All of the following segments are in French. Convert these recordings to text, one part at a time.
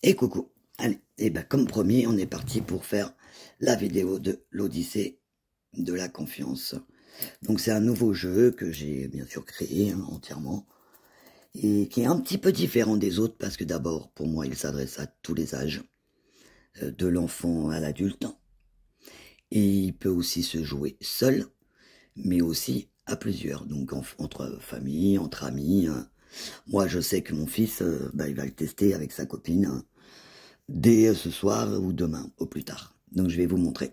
Et coucou. Allez, et ben comme promis, on est parti pour faire la vidéo de l'Odyssée de la confiance. Donc c'est un nouveau jeu que j'ai bien sûr créé entièrement et qui est un petit peu différent des autres parce que d'abord, pour moi, il s'adresse à tous les âges, de l'enfant à l'adulte. Et il peut aussi se jouer seul, mais aussi à plusieurs, donc entre famille, entre amis. Moi, je sais que mon fils, il va le tester avec sa copine dès ce soir ou demain, au plus tard. Donc je vais vous montrer.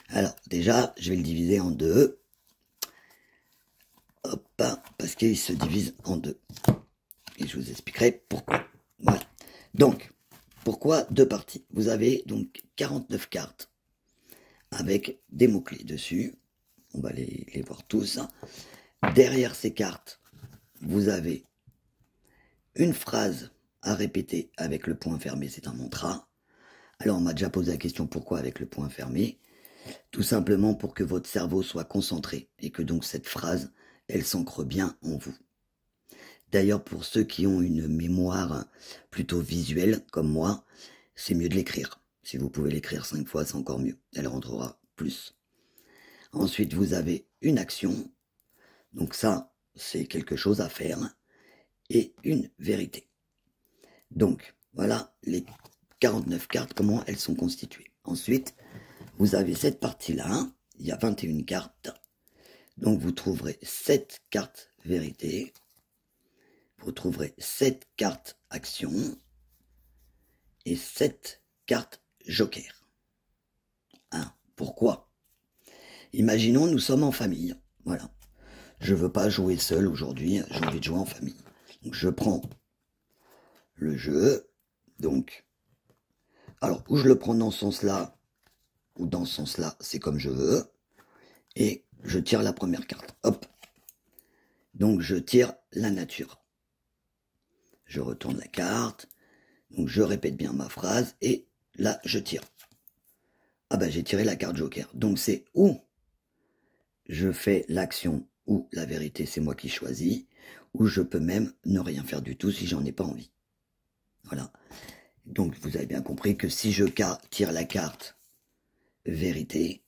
Alors déjà, je vais le diviser en deux. Hop, parce qu'il se divise en deux. Et je vous expliquerai pourquoi. Voilà. Donc, pourquoi deux parties? Vous avez donc 49 cartes avec des mots-clés dessus. On va les voir tous. Derrière ces cartes, vous avez une phrase à répéter avec le point fermé, c'est un mantra. Alors on m'a déjà posé la question pourquoi avec le point fermé. Tout simplement pour que votre cerveau soit concentré et que donc cette phrase, elle s'ancre bien en vous. D'ailleurs, pour ceux qui ont une mémoire plutôt visuelle, comme moi, c'est mieux de l'écrire. Si vous pouvez l'écrire 5 fois, c'est encore mieux. Elle rentrera plus. Ensuite, vous avez une action. Donc ça, c'est quelque chose à faire. Et une vérité. Donc, voilà les 49 cartes, comment elles sont constituées. Ensuite, vous avez cette partie-là, il y a 21 cartes. Donc vous trouverez 7 cartes vérité. Vous trouverez 7 cartes action. Et 7 cartes joker. Pourquoi? Imaginons, nous sommes en famille. Voilà. Je ne veux pas jouer seul aujourd'hui, j'ai envie de jouer en famille. Donc je prends le jeu. Donc, alors, où je le prends dans ce sens-là, ou dans ce sens-là, c'est comme je veux. Et je tire la première carte. Hop. Donc je tire la nature. Je retourne la carte. Donc je répète bien ma phrase. Et là, je tire. Ah ben j'ai tiré la carte joker. Donc c'est où je fais l'action ou la vérité, c'est moi qui choisis. Ou je peux même ne rien faire du tout si j'en ai pas envie. Voilà. Donc vous avez bien compris que si je tire la carte vérité,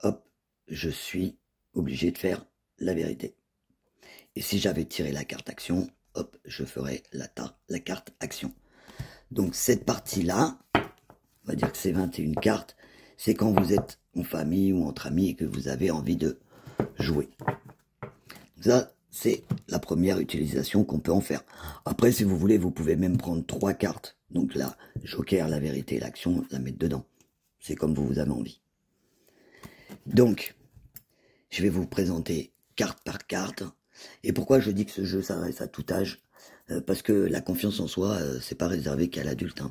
hop, je suis obligé de faire la vérité. Et si j'avais tiré la carte action, hop, je ferais la carte action. Donc cette partie-là, on va dire que c'est 21 cartes, c'est quand vous êtes en famille ou entre amis et que vous avez envie de jouer. Ça, c'est la première utilisation qu'on peut en faire. Après, si vous voulez, vous pouvez même prendre 3 cartes. Donc la joker, la vérité et l'action, la mettre dedans. C'est comme vous avez envie. Donc, je vais vous présenter carte par carte. Et pourquoi je dis que ce jeu s'adresse à tout âge? Parce que la confiance en soi, c'est pas réservé qu'à l'adulte.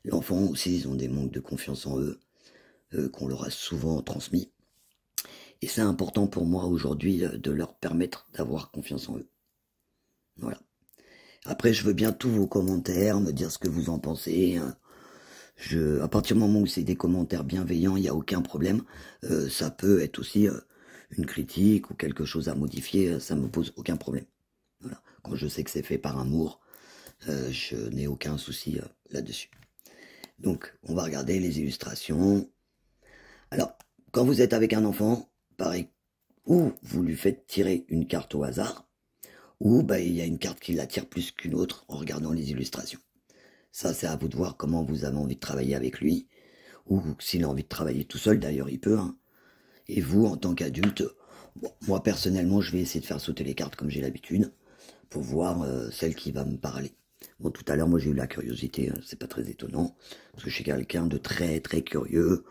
L'enfant aussi, ils ont des manques de confiance en eux, qu'on leur a souvent transmis. Et c'est important pour moi aujourd'hui de leur permettre d'avoir confiance en eux. Voilà. Après, je veux bien tous vos commentaires, me dire ce que vous en pensez. À partir du moment où c'est des commentaires bienveillants, il n'y a aucun problème. Ça peut être aussi une critique ou quelque chose à modifier, ça me pose aucun problème. Voilà. Quand je sais que c'est fait par amour, je n'ai aucun souci là-dessus. Donc, on va regarder les illustrations. Alors, quand vous êtes avec un enfant, pareil, ou vous lui faites tirer une carte au hasard, ou il y a une carte qui l'attire plus qu'une autre en regardant les illustrations. Ça, c'est à vous de voir comment vous avez envie de travailler avec lui, ou s'il a envie de travailler tout seul, d'ailleurs il peut. Et vous, en tant qu'adulte, bon, moi personnellement, je vais essayer de faire sauter les cartes comme j'ai l'habitude, pour voir celle qui va me parler. Bon, tout à l'heure, moi j'ai eu la curiosité, c'est pas très étonnant, parce que je suis quelqu'un de très très curieux,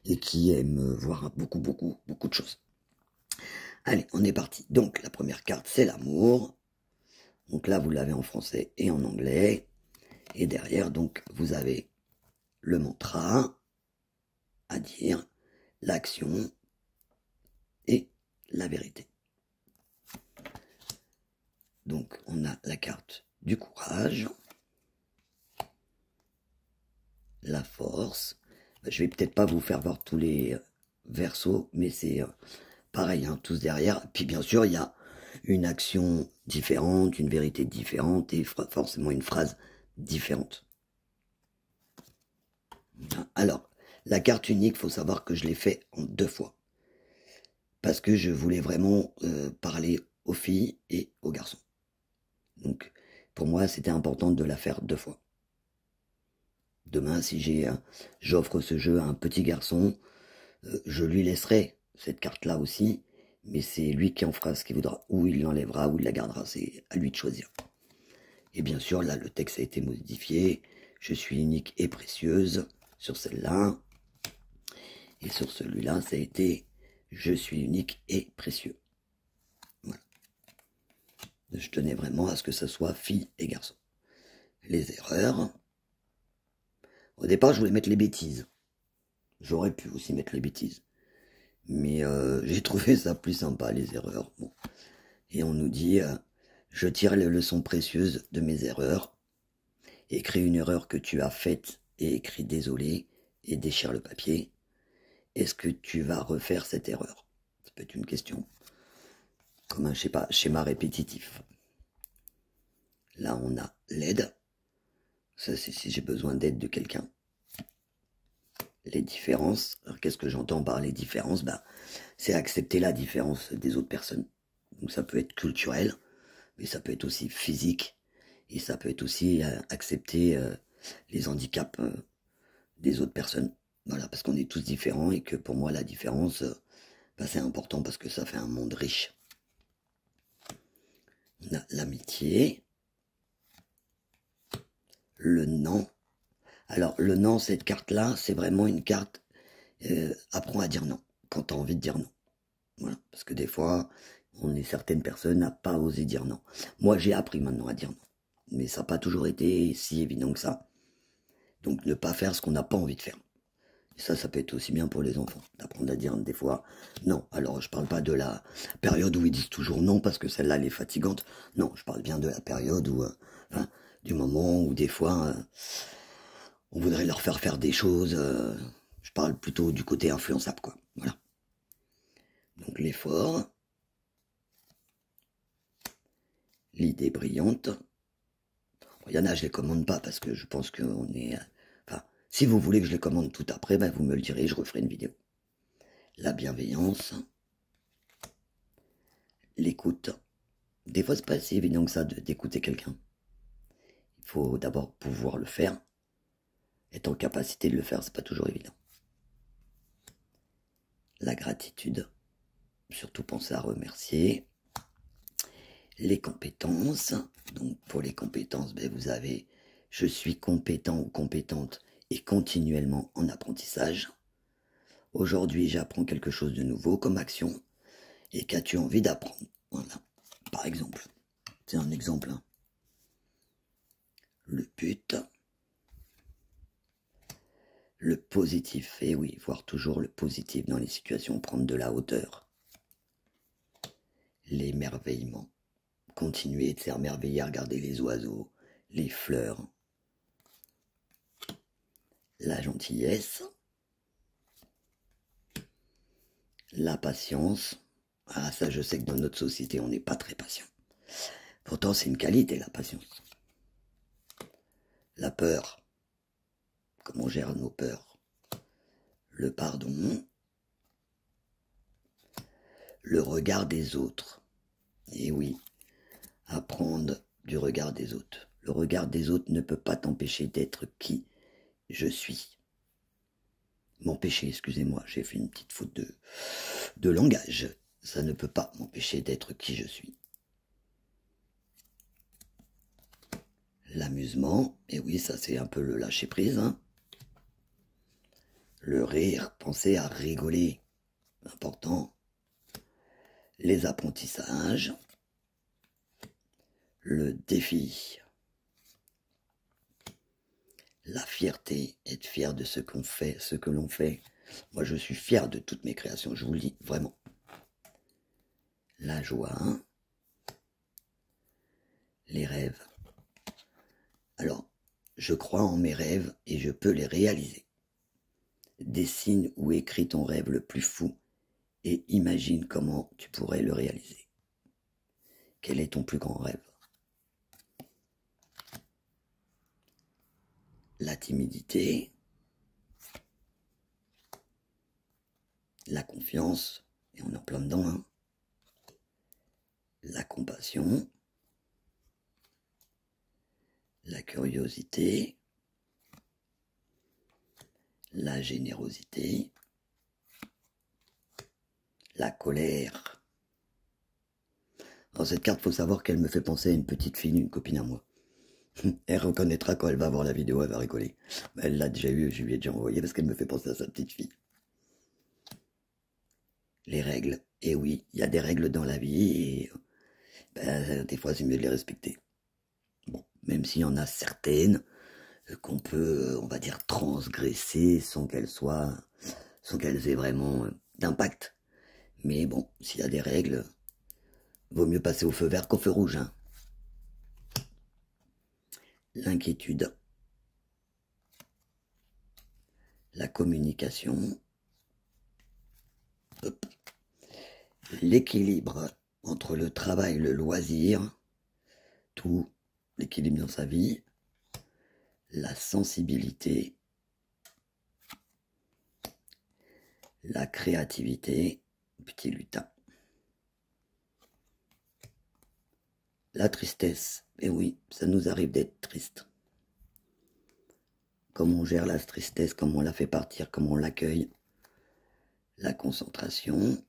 et qui aime voir beaucoup de choses. Allez, on est parti. Donc, la première carte, c'est l'amour. Donc là, vous l'avez en français et en anglais. Et derrière, donc, vous avez le mantra à dire, l'action et la vérité. Donc, on a la carte du courage, la force. Je vais peut-être pas vous faire voir tous les versos, mais c'est pareil, tous derrière. Puis bien sûr, il y a une action différente, une vérité différente et forcément une phrase différente. Alors, la carte unique, faut savoir que je l'ai fait en 2 fois. Parce que je voulais vraiment parler aux filles et aux garçons. Donc, pour moi, c'était important de la faire 2 fois. Demain, si j'offre ce jeu à un petit garçon, je lui laisserai cette carte-là aussi, mais c'est lui qui en fera ce qu'il voudra, ou il l'enlèvera, ou il la gardera, c'est à lui de choisir. Et bien sûr, là, le texte a été modifié, je suis unique et précieuse sur celle-là, et sur celui-là, ça a été je suis unique et précieux. Voilà. Je tenais vraiment à ce que ça soit fille et garçon. Les erreurs. Au départ, je voulais mettre les bêtises. J'aurais pu aussi mettre les bêtises. Mais j'ai trouvé ça plus sympa, les erreurs. Bon. Et on nous dit, je tire les leçons précieuses de mes erreurs. Écris une erreur que tu as faite et écris désolé et déchire le papier. Est-ce que tu vas refaire cette erreur? Ça peut être une question. Comme un schéma répétitif. Là, on a l'aide. Ça, c'est si j'ai besoin d'aide de quelqu'un. Les différences. Alors, qu'est-ce que j'entends par les différences? C'est accepter la différence des autres personnes. Donc, ça peut être culturel, mais ça peut être aussi physique. Et ça peut être aussi accepter les handicaps des autres personnes. Voilà, parce qu'on est tous différents et que pour moi, la différence, c'est important parce que ça fait un monde riche. On a l'amitié. Le non. Alors, le non, cette carte-là, c'est vraiment une carte apprends à dire non, quand tu as envie de dire non. Voilà, parce que des fois, on est certaines personnes à pas oser dire non. Moi, j'ai appris maintenant à dire non. Mais ça n'a pas toujours été si évident que ça. Donc, ne pas faire ce qu'on n'a pas envie de faire. Et ça peut être aussi bien pour les enfants, d'apprendre à dire des fois non. Alors, je parle pas de la période où ils disent toujours non, parce que celle-là, elle est fatigante. Non, je parle bien de la période où, du moment où des fois, on voudrait leur faire des choses. Je parle plutôt du côté influençable, quoi. Voilà. Donc, l'effort. L'idée brillante. Bon, il y en a, je les commande pas parce que je pense qu'on est... si vous voulez que je les commande tout après, vous me le direz, je referai une vidéo. La bienveillance. L'écoute. Des fois, c'est pas si évident que ça d'écouter quelqu'un. Il faut d'abord pouvoir le faire. Être en capacité de le faire, c'est pas toujours évident. La gratitude. Surtout penser à remercier. Les compétences. Donc, pour les compétences, vous avez je suis compétent ou compétente et continuellement en apprentissage. Aujourd'hui, j'apprends quelque chose de nouveau comme action. Et qu'as-tu envie d'apprendre? Voilà. Par exemple. C'est un exemple. Le but. Le positif. Et oui, voir toujours le positif dans les situations, prendre de la hauteur. L'émerveillement. Continuer de s'émerveiller à regarder les oiseaux, les fleurs. La gentillesse. La patience. Ah, ça, je sais que dans notre société, on n'est pas très patient. Pourtant, c'est une qualité, la patience. La peur. Comment on gère nos peurs. Le pardon. Le regard des autres. Et oui, apprendre du regard des autres. Le regard des autres ne peut pas t'empêcher d'être qui je suis. M'empêcher, excusez-moi, j'ai fait une petite faute de langage. Ça ne peut pas m'empêcher d'être qui je suis. L'amusement, et oui, ça c'est un peu le lâcher prise. Le rire, penser à rigoler, important. Les apprentissages. Le défi. La fierté, être fier de ce qu'on fait, ce que l'on fait. Moi, je suis fier de toutes mes créations, je vous le dis vraiment. La joie. Les rêves. Alors, je crois en mes rêves et je peux les réaliser. Dessine ou écris ton rêve le plus fou et imagine comment tu pourrais le réaliser. Quel est ton plus grand rêve? La timidité. la confiance, et on est en plein dedans, hein. La compassion, la curiosité, la générosité, la colère. Alors cette carte, faut savoir qu'elle me fait penser à une petite fille, une copine à moi. Elle reconnaîtra quand elle va voir la vidéo, elle va rigoler. Elle l'a déjà eu, je lui ai déjà envoyé parce qu'elle me fait penser à sa petite fille. Les règles. Et oui, il y a des règles dans la vie et des fois c'est mieux de les respecter. Bon, même s'il y en a certaines qu'on peut, on va dire, transgresser sans qu'elles aient vraiment d'impact. Mais bon, s'il y a des règles, vaut mieux passer au feu vert qu'au feu rouge, hein. L'inquiétude, la communication, l'équilibre entre le travail et le loisir, tout l'équilibre dans sa vie, la sensibilité, la créativité, petit lutin, la tristesse, et oui, ça nous arrive d'être triste. Comment on gère la tristesse, comment on la fait partir, comment on l'accueille, la concentration,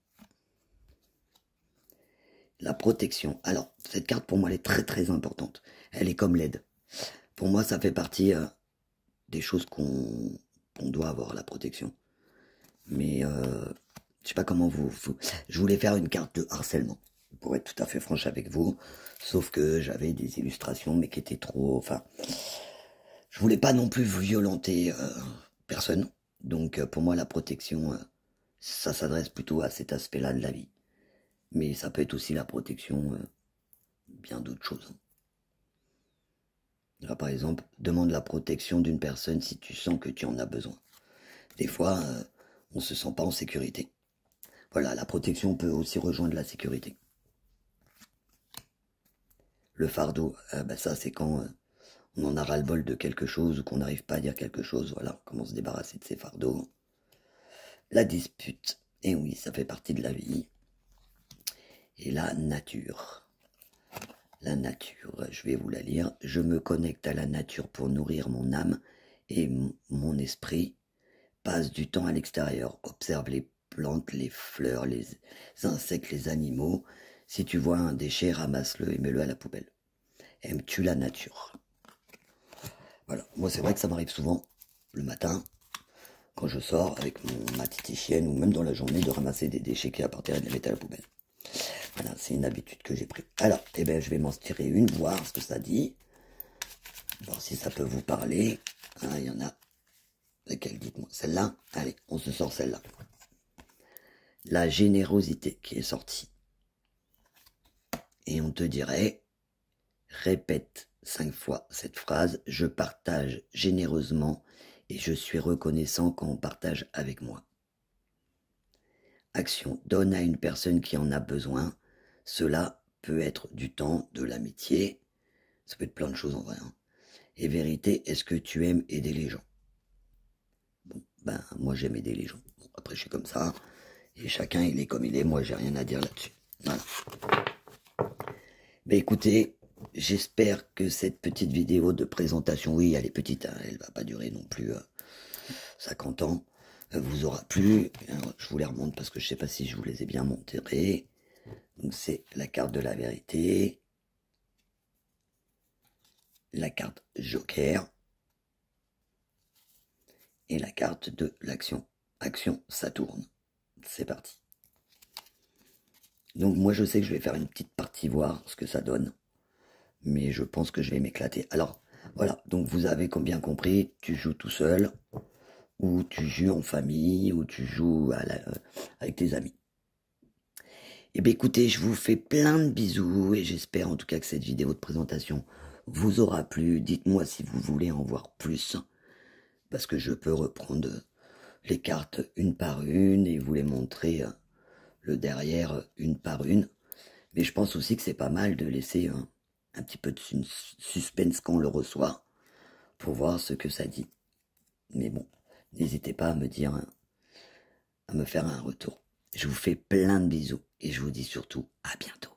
la protection. Alors, cette carte pour moi elle est très très importante, elle est comme l'aide. Pour moi ça fait partie des choses qu'on doit avoir, la protection. Mais je sais pas comment je voulais faire une carte de harcèlement, pour être tout à fait franche avec vous, sauf que j'avais des illustrations mais qui étaient trop, enfin, je voulais pas non plus violenter personne. Donc pour moi la protection, ça s'adresse plutôt à cet aspect-là de la vie. Mais ça peut être aussi la protection bien d'autres choses. Là, par exemple, demande la protection d'une personne si tu sens que tu en as besoin. Des fois, on se sent pas en sécurité. Voilà, la protection peut aussi rejoindre la sécurité. Le fardeau, ça c'est quand on en a ras-le-bol de quelque chose ou qu'on n'arrive pas à dire quelque chose. Voilà, comment se débarrasser de ces fardeaux. La dispute, et oui, ça fait partie de la vie. Et la nature. La nature, je vais vous la lire. Je me connecte à la nature pour nourrir mon âme et mon esprit. Passe du temps à l'extérieur. Observe les plantes, les fleurs, les insectes, les animaux. Si tu vois un déchet, ramasse-le et mets-le à la poubelle. Aimes-tu la nature? Voilà, moi c'est vrai que ça m'arrive souvent, le matin, quand je sors avec ma petite chienne, ou même dans la journée, de ramasser des déchets qui appartiennent et de les mettre à la poubelle. Voilà, c'est une habitude que j'ai prise. Alors, je vais m'en tirer une, voir ce que ça dit. Voir si ça peut vous parler. Ah, il y en a. Laquelle, dites-moi? Celle-là? Allez, on se sort celle-là. La générosité qui est sortie. Et on te dirait, répète 5 fois cette phrase, je partage généreusement et je suis reconnaissant quand on partage avec moi. Action, donne à une personne qui en a besoin. Cela peut être du temps, de l'amitié, ça peut être plein de choses en vrai, hein. Et vérité, est-ce que tu aimes aider les gens? Bon, moi j'aime aider les gens. Bon, après je suis comme ça, et chacun il est comme il est, moi j'ai rien à dire là-dessus. Voilà. Écoutez, j'espère que cette petite vidéo de présentation, oui elle est petite, hein, elle va pas durer non plus 50 ans, vous aura plu. Alors, je vous les remonte parce que je sais pas si je vous les ai bien montrés. Donc c'est la carte de la vérité, la carte Joker et la carte de l'action. Action, ça tourne. C'est parti. Donc moi je sais que je vais faire une petite partie, voir ce que ça donne. Mais je pense que je vais m'éclater. Alors voilà, donc vous avez bien compris, tu joues tout seul, ou tu joues en famille, ou tu joues avec tes amis. Eh bien écoutez, je vous fais plein de bisous et j'espère en tout cas que cette vidéo de présentation vous aura plu. Dites-moi si vous voulez en voir plus, parce que je peux reprendre les cartes une par une et vous les montrer le derrière une par une. Mais je pense aussi que c'est pas mal de laisser un petit peu de suspense quand on le reçoit pour voir ce que ça dit. Mais bon, n'hésitez pas à me dire, me faire un retour. Je vous fais plein de bisous et je vous dis surtout à bientôt.